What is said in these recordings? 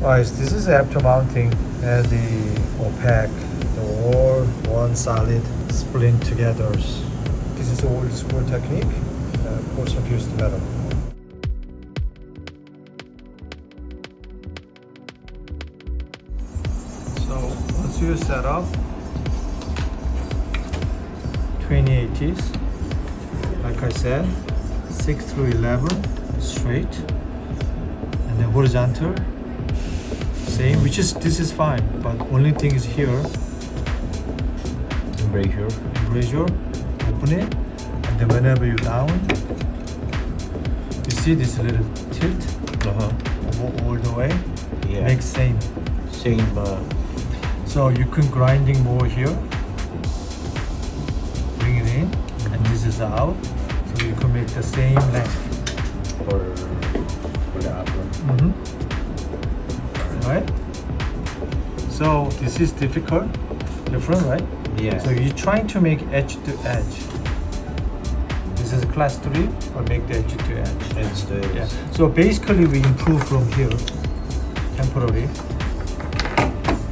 Guys, this is after mounting and the opaque, the all one solid splint together. This is old school technique, coarse fused metal. So once you set up 2080s, like I said, 6 through 11 straight, and then horizontal same, which is this is fine, but only thing is here embrasure, open it, and then whenever you down, you see this little tilt all the way. Yeah. Makes same. So you can grinding more here, bring it in, and this is out, so you can make the same length for the upper. Right? So this is different, right? Yeah. So you're trying to make edge to edge. This is class 3, or make the edge to edge. Edge to edge. Yeah. So basically we improve from here, temporarily,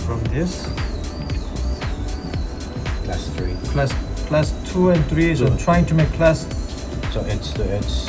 from this. Class 3. Class 2 and 3, so Two. trying to make class. So edge to edge.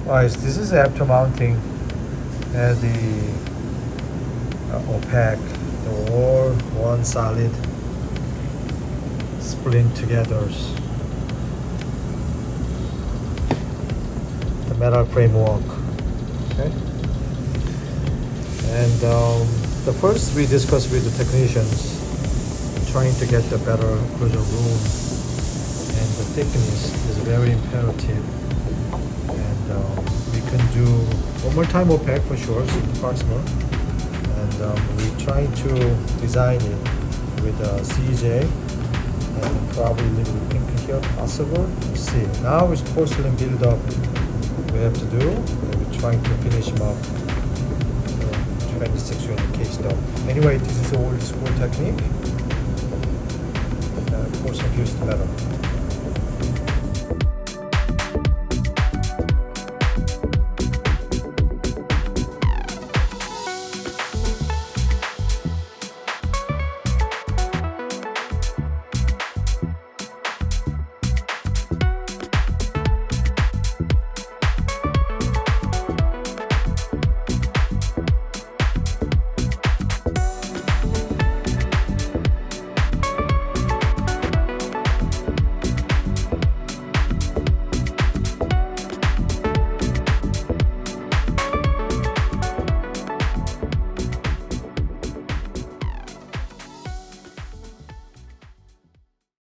Guys, this is after mounting and the opaque, the all one solid splint together. The metal framework. Okay. And the first we discussed with the technicians, trying to get the better closure room, and the thickness is very imperative. And we can do one more time opaque for sure, proximal, and we try to design it with a CJ and probably a little bit pink here possible. Let's see. Now it's porcelain build up we have to do, and we're trying to finish them up. 26 unit case though. Anyway, this is old school technique. Coarse fused metal.